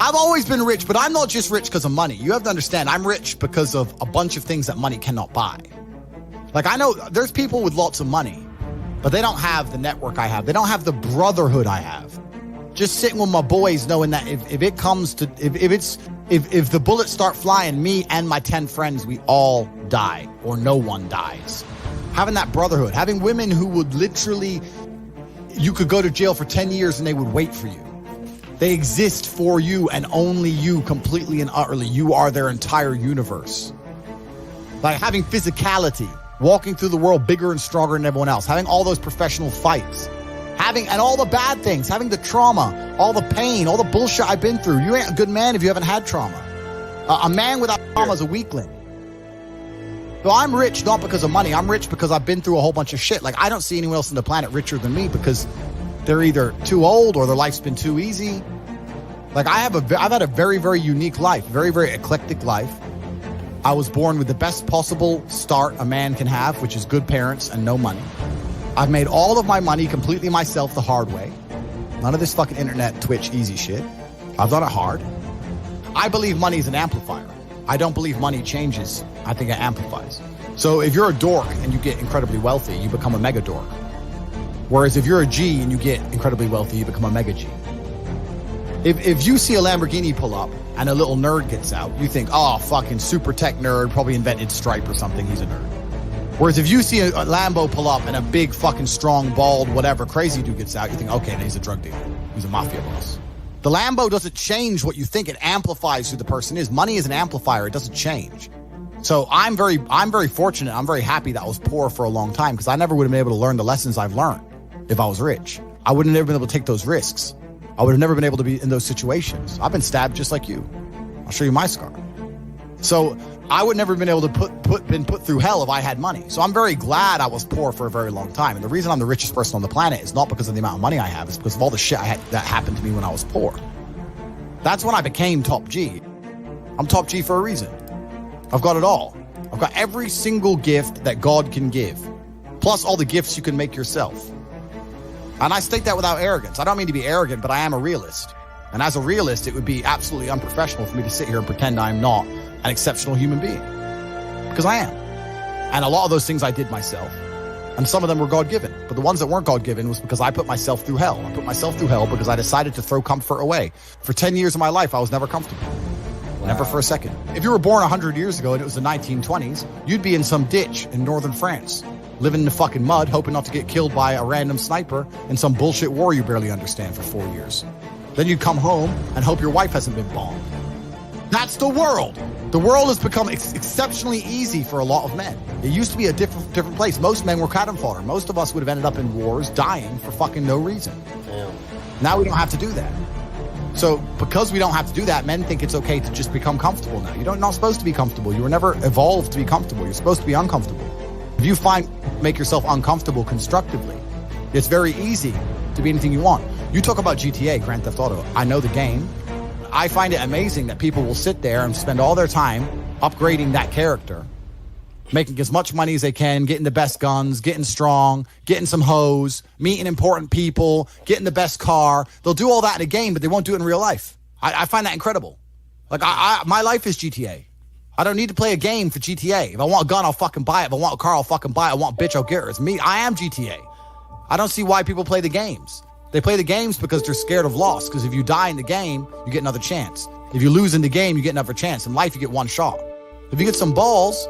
I've always been rich, but I'm not just rich because of money. You have to understand, I'm rich because of a bunch of things that money cannot buy. Like, I know there's people with lots of money, but they don't have the network I have. They don't have the brotherhood I have. Just sitting with my boys, knowing that if the bullets start flying, me and my 10 friends, we all die, or no one dies. Having that brotherhood, having women who would literally, you could go to jail for 10 years and they would wait for you. They exist for you and only you, completely and utterly. You are their entire universe. Like having physicality, walking through the world bigger and stronger than everyone else, having all those professional fights, and all the bad things, having the trauma, all the pain, all the bullshit I've been through. You ain't a good man if you haven't had trauma. A man without trauma is a weakling. So I'm rich not because of money. I'm rich because I've been through a whole bunch of shit. Like, I don't see anyone else on the planet richer than me because they're either too old or their life's been too easy. Like, I've had a very, very unique life, very, very eclectic life. I was born with the best possible start a man can have, which is good parents and no money. I've made all of my money completely myself the hard way. None of this fucking internet, Twitch, easy shit. I've done it hard. I believe money is an amplifier. I don't believe money changes. I think it amplifies. So if you're a dork and you get incredibly wealthy, you become a mega dork. Whereas if you're a G and you get incredibly wealthy, you become a mega G. If you see a Lamborghini pull up and a little nerd gets out, you think, oh, fucking super tech nerd, probably invented Stripe or something, he's a nerd. Whereas if you see a Lambo pull up and a big fucking strong, bald, whatever crazy dude gets out, you think, okay, he's a drug dealer. He's a mafia boss. The Lambo doesn't change what you think. It amplifies who the person is. Money is an amplifier. It doesn't change. So I'm very fortunate. I'm very happy that I was poor for a long time because I never would have been able to learn the lessons I've learned if I was rich. I would have never been able to take those risks. I would have never been able to be in those situations. I've been stabbed just like you. I'll show you my scar. So I would never have been able to been put through hell if I had money. So I'm very glad I was poor for a very long time. And the reason I'm the richest person on the planet is not because of the amount of money I have. It's because of all the shit that happened to me when I was poor. That's when I became top G. I'm top G for a reason. I've got it all. I've got every single gift that God can give, plus all the gifts you can make yourself. And I state that without arrogance. I don't mean to be arrogant, but I am a realist. And as a realist, it would be absolutely unprofessional for me to sit here and pretend I'm not an exceptional human being. Because I am. And a lot of those things I did myself. And some of them were God-given. But the ones that weren't God-given was because I put myself through hell. I put myself through hell because I decided to throw comfort away. For 10 years of my life, I was never comfortable. Wow. Never for a second. If you were born 100 years ago and it was the 1920s, you'd be in some ditch in northern France, living in the fucking mud, hoping not to get killed by a random sniper in some bullshit war you barely understand for 4 years. Then you'd come home and hope your wife hasn't been bombed. That's the world. The world has become exceptionally easy for a lot of men. It used to be a different place. Most men were cannon fodder. Most of us would have ended up in wars, dying for fucking no reason. Damn. Now we don't have to do that. So because we don't have to do that, men think it's okay to just become comfortable now. You're not supposed to be comfortable. You were never evolved to be comfortable. You're supposed to be uncomfortable. If you make yourself uncomfortable constructively, it's very easy to be anything you want. You talk about GTA, Grand Theft Auto. I know the game. I find it amazing that people will sit there and spend all their time upgrading that character, making as much money as they can, getting the best guns, getting strong, getting some hoes, meeting important people, getting the best car. They'll do all that in a game, but they won't do it in real life. I find that incredible. Like, my life is GTA. I don't need to play a game for GTA. If I want a gun, I'll fucking buy it. If I want a car, I'll fucking buy it. I want a bitch, I'll get her. It's me. I am GTA. I don't see why people play the games. They play the games because they're scared of loss. Because if you die in the game, you get another chance. If you lose in the game, you get another chance. In life, you get one shot. If you get some balls,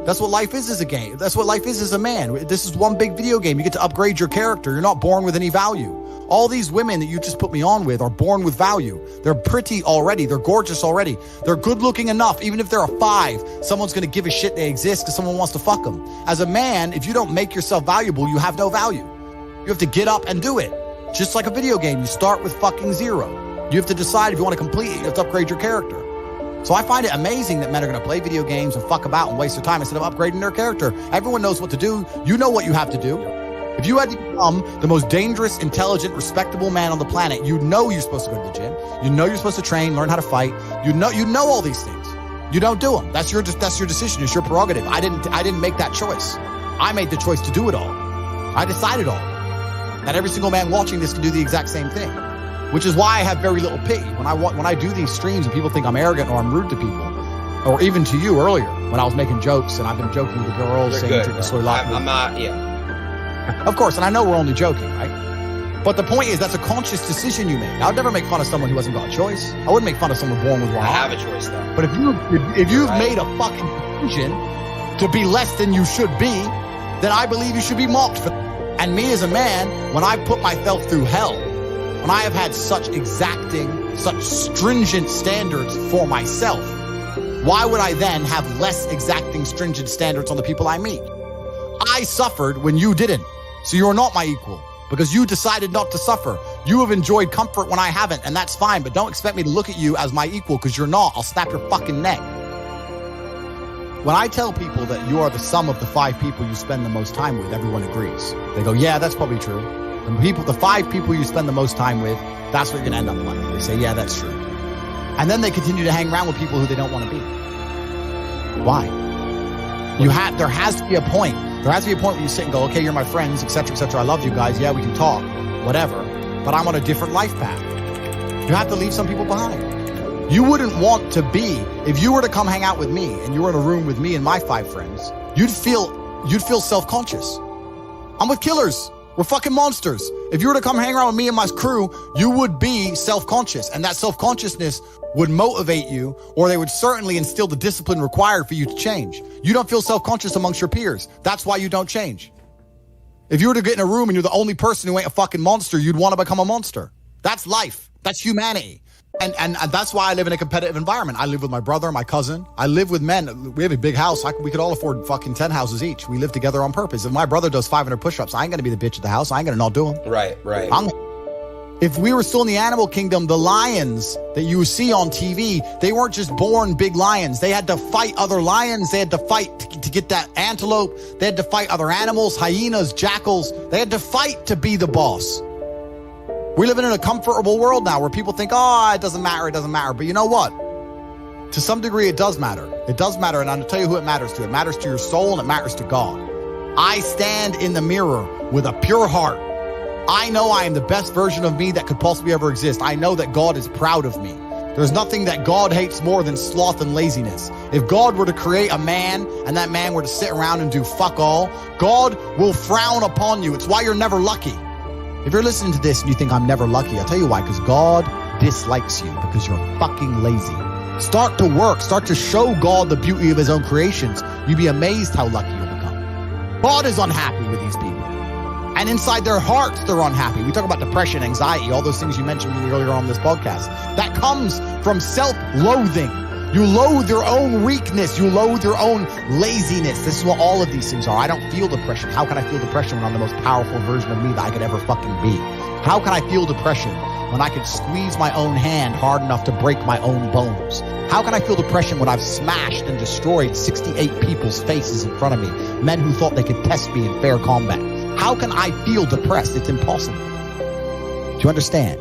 that's what life is as a game. That's what life is as a man. This is one big video game. You get to upgrade your character. You're not born with any value. All these women that you just put me on with are born with value. They're pretty already. They're gorgeous already. They're good looking enough. Even if they're a 5, someone's going to give a shit they exist because someone wants to fuck them. As a man, if you don't make yourself valuable, you have no value. You have to get up and do it. Just like a video game, you start with fucking 0. You have to decide if you want to complete it. You have to upgrade your character. So I find it amazing that men are going to play video games and fuck about and waste their time instead of upgrading their character. Everyone knows what to do. You know what you have to do. If you had to become the most dangerous, intelligent, respectable man on the planet, you know you're supposed to go to the gym. You know you're supposed to train, learn how to fight. You know all these things. You don't do them. That's your decision. It's your prerogative. I didn't make that choice. I made the choice to do it all. I decided all. That every single man watching this can do the exact same thing. which is why I have very little pity. When I do these streams and people think I'm arrogant or I'm rude to people, or even to you earlier when I was making jokes and I've been joking with the girls, saying drink the soy latte. I'm not, yeah. Of course, and I know we're only joking, right? But the point is, that's a conscious decision you make. I would never make fun of someone who hasn't got a choice. I wouldn't make fun of someone born with one I arm. have a choice, though. But if you've made a fucking decision to be less than you should be, then I believe you should be mocked for that. And me as a man, when I put myself through hell, when I have had such exacting, such stringent standards for myself, why would I then have less exacting, stringent standards on the people I meet? I suffered when you didn't. So you're not my equal because you decided not to suffer. You have enjoyed comfort when I haven't, and that's fine, but don't expect me to look at you as my equal because you're not. I'll snap your fucking neck. When I tell people that you are the sum of the 5 people you spend the most time with, everyone agrees. They go, yeah, that's probably true. The 5 people you spend the most time with, that's what you're going to end up like. They say, yeah, that's true. And then they continue to hang around with people who they don't want to be. Why? There has to be a point. There has to be a point where you sit and go, okay, you're my friends, etc., etc. I love you guys. Yeah, we can talk, whatever. But I'm on a different life path. You have to leave some people behind. You wouldn't want to be, if you were to come hang out with me and you were in a room with me and my 5 friends, you'd feel self-conscious. I'm with killers. We're fucking monsters. If you were to come hang around with me and my crew, you would be self-conscious. And that self-consciousness would motivate you, or they would certainly instill the discipline required for you to change. You don't feel self-conscious amongst your peers. That's why you don't change. If you were to get in a room and you're the only person who ain't a fucking monster, you'd want to become a monster. That's life. That's humanity. And that's why I live in a competitive environment. I live with my brother, my cousin. I live with men. We have a big house. We could all afford fucking 10 houses each. We live together on purpose. If my brother does 500 push-ups, I ain't going to be the bitch of the house. I ain't going to not do them. Right. If we were still in the animal kingdom, the lions that you see on TV, they weren't just born big lions. They had to fight other lions. They had to fight to get that antelope. They had to fight other animals, hyenas, jackals. They had to fight to be the boss. We're living in a comfortable world now where people think, oh, it doesn't matter. But you know what? To some degree, it does matter. It does matter. And I'm going to tell you who it matters to. It matters to your soul and it matters to God. I stand in the mirror with a pure heart. I know I am the best version of me that could possibly ever exist. I know that God is proud of me. There's nothing that God hates more than sloth and laziness. If God were to create a man and that man were to sit around and do fuck all, God will frown upon you. It's why you're never lucky. If you're listening to this and you think I'm never lucky, I'll tell you why, because God dislikes you because you're fucking lazy. Start to work. Start to show God the beauty of his own creations. You'd be amazed how lucky you'll become. God is unhappy with these people. And inside their hearts, they're unhappy. We talk about depression, anxiety, all those things you mentioned earlier on this podcast. That comes from self-loathing. You loathe your own weakness. You loathe your own laziness. This is what all of these things are. I don't feel depression. How can I feel depression when I'm the most powerful version of me that I could ever fucking be? How can I feel depression when I could squeeze my own hand hard enough to break my own bones? How can I feel depression when I've smashed and destroyed 68 people's faces in front of me, men who thought they could test me in fair combat? How can I feel depressed? It's impossible. Do you understand?